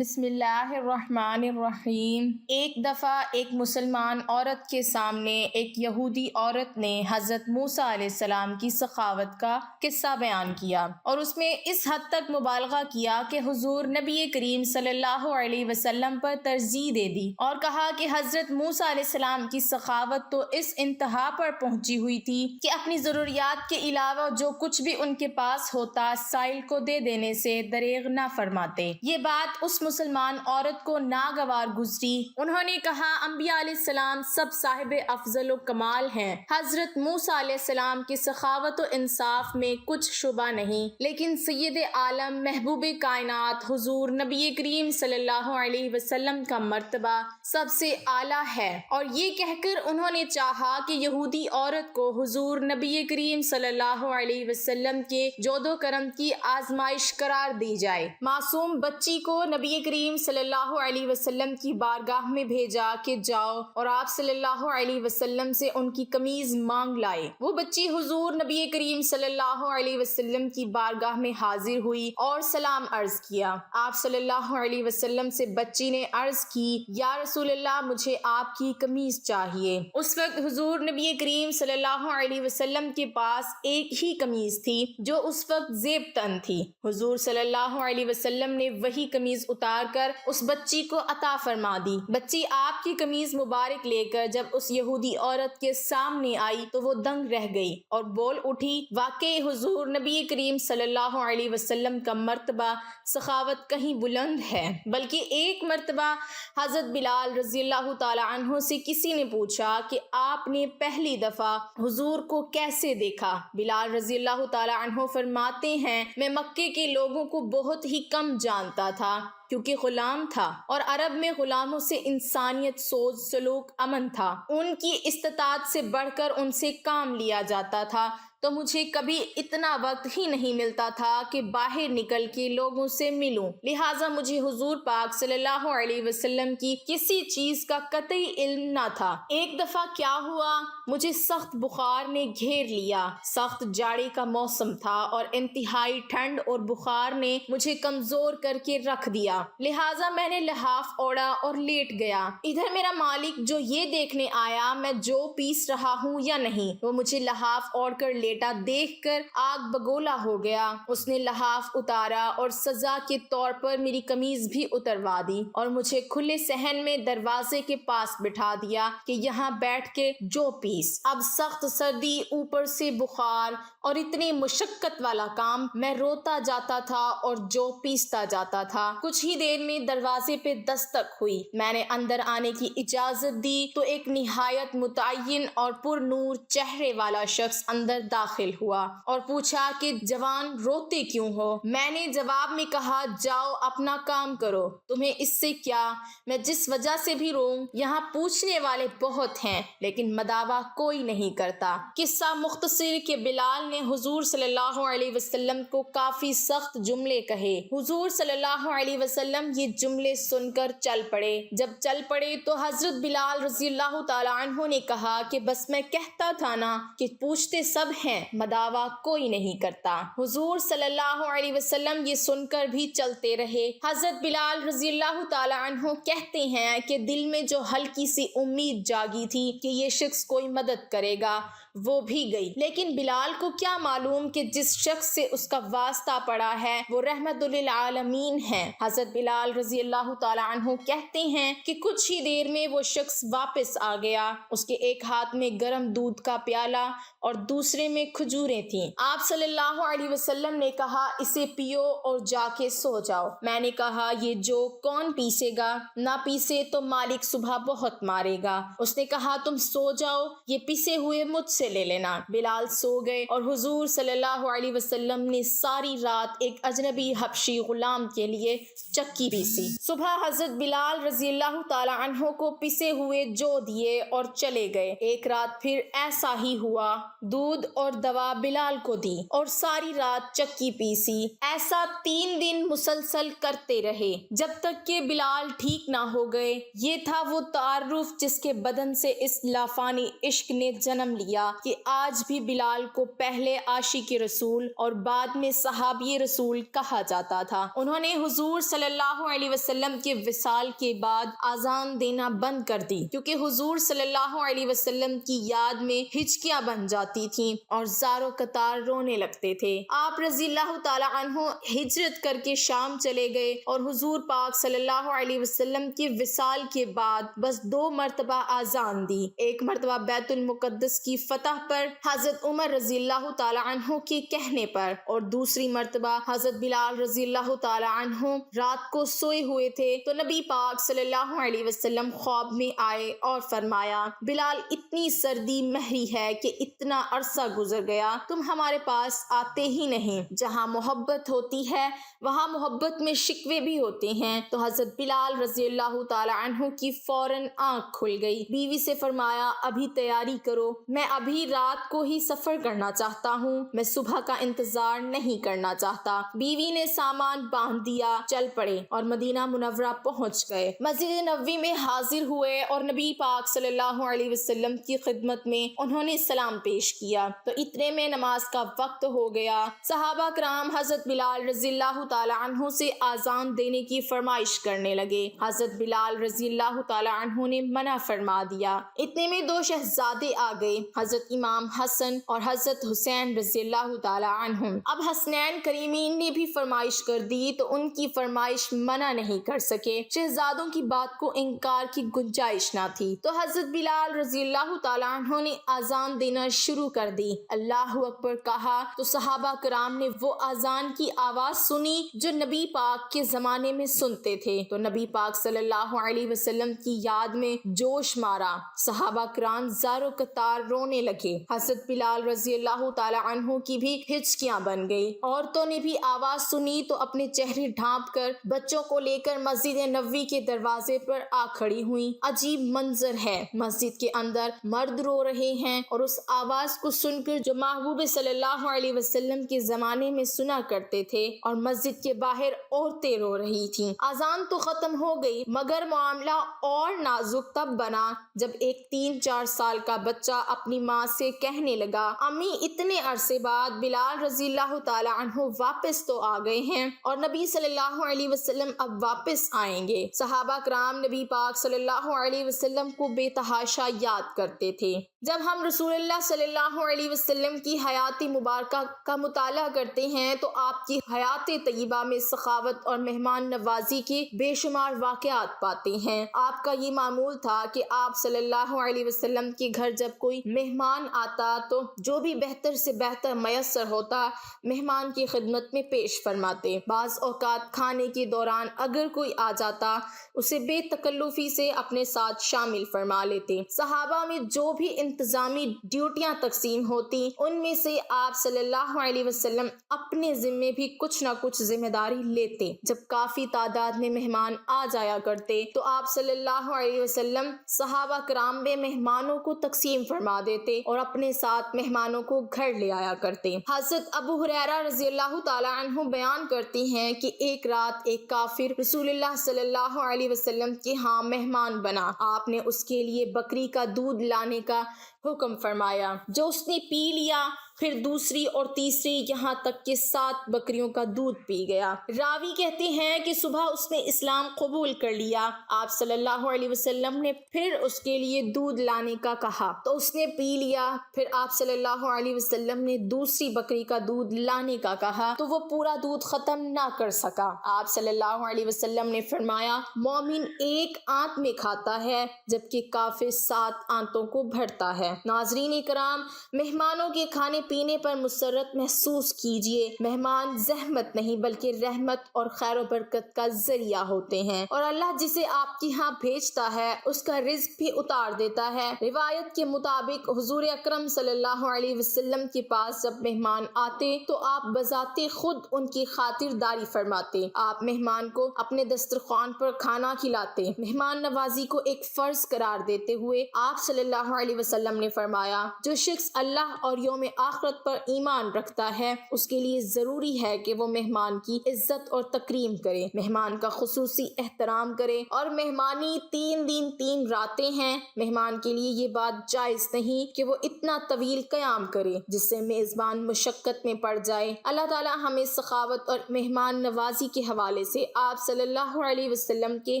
بسم اللہ الرحمن الرحیم۔ ایک دفعہ ایک مسلمان عورت کے سامنے ایک یہودی عورت نے حضرت موسیٰ علیہ السلام کی سخاوت کا قصہ بیان کیا اور اس میں اس حد تک مبالغہ کیا کہ حضور نبی کریم صلی اللہ علیہ وسلم پر ترجیح دے دی اور کہا کہ حضرت موسیٰ علیہ السلام کی سخاوت تو اس انتہا پر پہنچی ہوئی تھی کہ اپنی ضروریات کے علاوہ جو کچھ بھی ان کے پاس ہوتا سائل کو دے دینے سے دریغ نہ فرماتے۔ یہ بات اس مسلمان عورت کو ناگوار گزری۔ انہوں نے کہا انبیاء علیہ السلام سب صاحب افضل و کمال ہیں، حضرت موسیٰ علیہ السلام کی سخاوت و انصاف میں کچھ شبہ نہیں، لیکن سید عالم محبوب کائنات حضور نبی کریم صلی اللہ علیہ وسلم کا مرتبہ سب سے اعلیٰ ہے۔ اور یہ کہہ کر انہوں نے چاہا کہ یہودی عورت کو حضور نبی کریم صلی اللہ علیہ وسلم کے جود و کرم کی آزمائش قرار دی جائے۔ معصوم بچی کو نبی کریم صلی اللہ علیہ وسلم کی بارگاہ میں بھیجا کہ جاؤ اور آپ صلی اللہ علیہ وسلم سے ان کی قمیض مانگ لائے۔ وہ بچی حضور نبی کریم صلی اللہ علیہ وسلم کی بارگاہ میں حاضر ہوئی اور سلام عرض کیا۔ آپ صلی اللہ علیہ وسلم سے بچی نے عرض کی، یا رسول اللہ مجھے آپ کی قمیض چاہیے۔ اس وقت حضور نبی کریم صلی اللہ علیہ وسلم کے پاس ایک ہی قمیض تھی جو اس وقت زیب تن تھی۔ حضور صلی اللہ علیہ وسلم نے وہی قمیض اتار کر اس بچی کو عطا فرما دی۔ بچی آپ کی قمیض مبارک لے کر جب اس یہودی عورت کے سامنے آئی تو وہ دنگ رہ گئی اور بول اٹھی، واقعی حضور نبی کریم صلی اللہ علیہ وسلم کا مرتبہ سخاوت کہیں بلند ہے۔ بلکہ ایک مرتبہ حضرت بلال رضی اللہ تعالی عنہ سے کسی نے پوچھا کہ آپ نے پہلی دفعہ حضور کو کیسے دیکھا؟ بلال رضی اللہ تعالی عنہ فرماتے ہیں، میں مکے کے لوگوں کو بہت ہی کم جانتا تھا کیونکہ غلام تھا اور عرب میں غلاموں سے انسانیت سوز سلوک امن تھا، ان کی استطاعت سے بڑھ کر ان سے کام لیا جاتا تھا، تو مجھے کبھی اتنا وقت ہی نہیں ملتا تھا کہ باہر نکل کے لوگوں سے ملوں، لہٰذا مجھے حضور پاک صلی اللہ علیہ وسلم کی کسی چیز کا قطعی علم نہ تھا۔ ایک دفعہ کیا ہوا، مجھے سخت بخار نے گھیر لیا، سخت جاڑے کا موسم تھا اور انتہائی ٹھنڈ اور بخار نے مجھے کمزور کر کے رکھ دیا، لہٰذا میں نے لحاف اوڑھا اور لیٹ گیا۔ ادھر میرا مالک جو یہ دیکھنے آیا میں جو پیس رہا ہوں یا نہیں، وہ مجھے لحاف اوڑھ کر لیٹا دیکھ کر آگ بگولا ہو گیا۔ اس نے لحاف اتارا اور سزا کے طور پر میری قمیض بھی اتروا دی اور مجھے کھلے صحن میں دروازے کے پاس بٹھا دیا کہ یہاں بیٹھ کے جو پیس۔ اب سخت سردی، اوپر سے بخار اور اتنی مشقت والا کام، میں روتا جاتا تھا اور جو پیستا جاتا تھا۔ کچھ ہی دیر میں دروازے پہ دستک ہوئی، میں نے اندر آنے کی اجازت دی تو ایک نہایت متعین اور پر نور چہرے والا شخص اندر داخل ہوا اور پوچھا کہ جوان روتے کیوں ہو؟ میں نے جواب میں کہا، جاؤ اپنا کام کرو، تمہیں اس سے کیا؟ میں جس وجہ سے بھی روؤں، یہاں پوچھنے والے بہت ہیں لیکن مداوا کوئی نہیں کرتا۔ قصہ مختصر کہ بلال نے حضور صلی اللہ علیہ وسلم کو کافی سخت جملے کہے۔ حضور صلی اللہ علیہ وسلم یہ جملے سن کر چل پڑے۔ جب چل پڑے تو حضرت بلال رضی اللہ تعالی عنہ نے کہا کہ بس میں کہتا تھا نا کہ پوچھتے سب ہیں، مداوا کوئی نہیں کرتا۔ حضور صلی اللہ علیہ وسلم یہ سن کر بھی چلتے رہے۔ حضرت بلال رضی اللہ تعالی عنہ کہتے ہیں کہ دل میں جو ہلکی سی امید جاگی تھی کہ یہ شخص کوئی مدد کرے گا وہ بھی گئی، لیکن بلال کو کیا معلوم کہ جس شخص سے اس کا واسطہ پڑا ہے وہ رحمت للعالمین ہے۔ حضرت بلال رضی اللہ تعالی عنہ کہتے ہیں کہ کچھ ہی دیر میں وہ شخص واپس آ گیا، اس کے ایک ہاتھ میں گرم دودھ کا پیالہ اور دوسرے میں کھجوریں تھیں۔ آپ صلی اللہ علیہ وسلم نے کہا، اسے پیو اور جا کے سو جاؤ۔ میں نے کہا، یہ جو کون پیسے گا؟ نہ پیسے تو مالک صبح بہت مارے گا۔ اس نے کہا، تم سو جاؤ، یہ پیسے ہوئے مجھ سے لے لینا۔ بلال سو گئے اور حضور صلی اللہ علیہ وسلم نے ساری رات ایک اجنبی حبشی غلام کے لیے چکی پیسی۔ صبح حضرت بلال رضی اللہ تعالی عنہ کو پسے ہوئے جو دیے اور چلے گئے۔ ایک رات پھر ایسا ہی ہوا، دودھ اور دوا بلال کو دی اور ساری رات چکی پیسی۔ ایسا 3 دن مسلسل کرتے رہے جب تک کہ بلال ٹھیک نہ ہو گئے۔ یہ تھا وہ تعارف جس کے بدن سے اس لافانی عشق نے جنم لیا۔ دیا کہ آج بھی بلال کو پہلے عاشق رسول اور بعد میں صحابی رسول کہا جاتا تھا۔ انہوں نے حضور صلی اللہ علیہ وسلم کے وصال کے بعد اذان دینا بند کر دی، کیونکہ حضور صلی اللہ علیہ وسلم کی یاد میں ہچکیاں بن جاتی تھیں اور زار و قطار رونے لگتے تھے۔ آپ رضی اللہ تعالی عنہ ہجرت کر کے شام چلے گئے اور حضور پاک صلی اللہ علیہ وسلم کے وصال کے بعد بس 2 مرتبہ اذان دی، ایک مرتبہ بیت المقدس کی فتح پر حضرت عمر رضی اللہ تعالی عنہ کے کہنے پر، اور دوسری مرتبہ حضرت بلال رضی اللہ تعالی عنہ رات کو سوئے ہوئے تھے تو نبی پاک صلی اللہ علیہ وسلم خواب میں آئے اور فرمایا، بلال اتنی سردی مہری ہے کہ اتنا عرصہ گزر گیا تم ہمارے پاس آتے ہی نہیں۔ جہاں محبت ہوتی ہے وہاں محبت میں شکوے بھی ہوتے ہیں۔ تو حضرت بلال رضی اللہ تعالی عنہ کی فوراً آنکھ کھل گئی۔ بیوی سے فرمایا، ابھی تیاری کرو، میں ابھی رات کو ہی سفر کرنا چاہتا ہوں، میں صبح کا انتظار نہیں کرنا چاہتا۔ بیوی نے سامان باندھ دیا، چل پڑے اور مدینہ منورہ پہنچ گئے۔ مسجد نبوی میں حاضر ہوئے اور نبی پاک صلی اللہ علیہ وسلم کی خدمت میں انہوں نے سلام پیش کیا تو اتنے میں نماز کا وقت ہو گیا۔ صحابہ کرام حضرت بلال رضی اللہ تعالی عنہ سے اذان دینے کی فرمائش کرنے لگے۔ حضرت بلال رضی اللہ تعالی عنہ نے منع فرما دیا۔ اتنے میں 2 شہزادے آ گئے، حضرت امام حسن اور حضرت حسین رضی اللہ تعالی عنہ۔ اب حسنین کریمین نے بھی فرمائش کر دی تو ان کی فرمائش منع نہیں کر سکے، شہزادوں کی بات کو انکار کی گنجائش نہ تھی۔ تو حضرت بلال رضی اللہ تعالی عنہ نے اذان دینا شروع کر دی، اللہ اکبر کہا تو صحابہ کرام نے وہ اذان کی آواز سنی جو نبی پاک کے زمانے میں سنتے تھے تو نبی پاک صلی اللہ علیہ وسلم کی یاد میں جوش مارا، صحابہ کرام زار و قطار رونے لگے۔ حضرت بلال رضی اللہ تعالی عنہ کی بھی ہچکیاں بن گئی۔ عورتوں نے بھی آواز سنی تو اپنے چہرے ڈھانپ کر بچوں کو لے کر مسجد نبوی کے دروازے پر آ کھڑی ہوئیں۔ عجیب منظر ہے، مسجد کے اندر مرد رو رہے ہیں اور اس آواز کو سن کر جو محبوب صلی اللہ علیہ وسلم کے زمانے میں سنا کرتے تھے، اور مسجد کے باہر عورتیں رو رہی تھیں۔ اذان تو ختم ہو گئی مگر معاملہ اور نازک تب بنا جب ایک 3-4 سال کا بچہ اپنی ماں سے کہنے لگا، امی اتنے عرصے بعد بلال رضی اللہ تعالی عنہ واپس تو آ گئے ہیں اور نبی صلی اللہ علیہ وسلم اب واپس آئیں گے۔ صحابہ کرام نبی پاک صلی اللہ علیہ وسلم کو بے تحاشا یاد کرتے تھے۔ جب ہم رسول اللہ صلی اللہ علیہ وسلم کی حیات مبارکہ کا مطالعہ کرتے ہیں تو آپ کی حیات طیبہ میں سخاوت اور مہمان نوازی کے بے شمار واقعات پاتے ہیں۔ آپ کا یہ معمول تھا کہ آپ صلی اللہ علیہ وسلم کے گھر جب کوئی مہمان آتا تو جو بھی بہتر سے بہتر میسر ہوتا مہمان کی خدمت میں پیش فرماتے۔ بعض اوقات کھانے کے دوران اگر کوئی آ جاتا اسے بے تکلفی سے اپنے ساتھ شامل فرما لیتے۔ صحابہ میں جو بھی انتظامی ڈیوٹیاں تقسیم ہوتی ان میں سے آپ صلی اللہ علیہ وسلم اپنے ذمے بھی کچھ نہ کچھ ذمہ داری لیتے۔ جب کافی تعداد میں مہمان آ جایا کرتے تو آپ صلی اللہ علیہ وسلم صحابہ کرام میں مہمانوں کو تقسیم فرما دیتے اور اپنے ساتھ مہمانوں کو گھر لے آیا کرتے۔ حضرت ابو ہریرہ رضی اللہ تعالی عنہ بیان کرتے ہیں کہ ایک رات ایک کافر رسول اللہ صلی اللہ علیہ وسلم کے ہاں مہمان بنا۔ آپ نے اس کے لیے بکری کا دودھ لانے کا حکم فرمایا جو اس نے پی لیا، پھر دوسری اور تیسری یہاں تک کہ 7 بکریوں کا دودھ پی گیا۔ راوی کہتے ہیں کہ صبح اس نے اسلام قبول کر لیا۔ آپ صلی اللہ علیہ وسلم نے پھر اس کے لیے دودھ لانے کا کہا تو اس نے پی لیا، پھر آپ صلی اللہ علیہ وسلم نے دوسری بکری کا دودھ لانے کا کہا تو وہ پورا دودھ ختم نہ کر سکا۔ آپ صلی اللہ علیہ وسلم نے فرمایا، مومن ایک آنت میں کھاتا ہے جبکہ کافر 7 آنتوں کو بھرتا ہے۔ ناظرین کرام، مہمانوں کے کھانے پینے پر مسرت محسوس کیجئے۔ مہمان زحمت نہیں بلکہ رحمت اور خیر و برکت کا ذریعہ ہوتے ہیں، اور اللہ جسے آپ کی ہاں بھیجتا ہے اس کا رزق بھی اتار دیتا ہے۔ روایت کے مطابق حضور اکرم صلی اللہ علیہ وسلم کے پاس جب مہمان آتے تو آپ بذات خود ان کی خاطرداری فرماتے۔ آپ مہمان کو اپنے دسترخوان پر کھانا کھلاتے۔ مہمان نوازی کو ایک فرض قرار دیتے ہوئے آپ صلی اللہ علیہ وسلم وسلم نے فرمایا جو شخص اللہ اور یوم آخرت پر ایمان رکھتا ہے اس کے لیے ضروری ہے کہ وہ مہمان کی عزت اور تکریم کرے، مہمان کا خصوصی احترام کرے، اور مہمانی 3 دن 3 راتیں ہیں۔ مہمان کے لیے یہ بات جائز نہیں کہ وہ اتنا طویل قیام کرے جس سے میزبان مشقت میں پڑ جائے۔ اللہ تعالی ہمیں سخاوت اور مہمان نوازی کے حوالے سے آپ صلی اللہ علیہ وسلم کے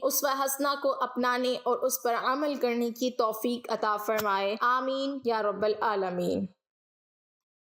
اسوہ حسنہ کو اپنانے اور اس پر عمل کرنے کی توفیق عطا فرمائے، آمین یا رب العالمین۔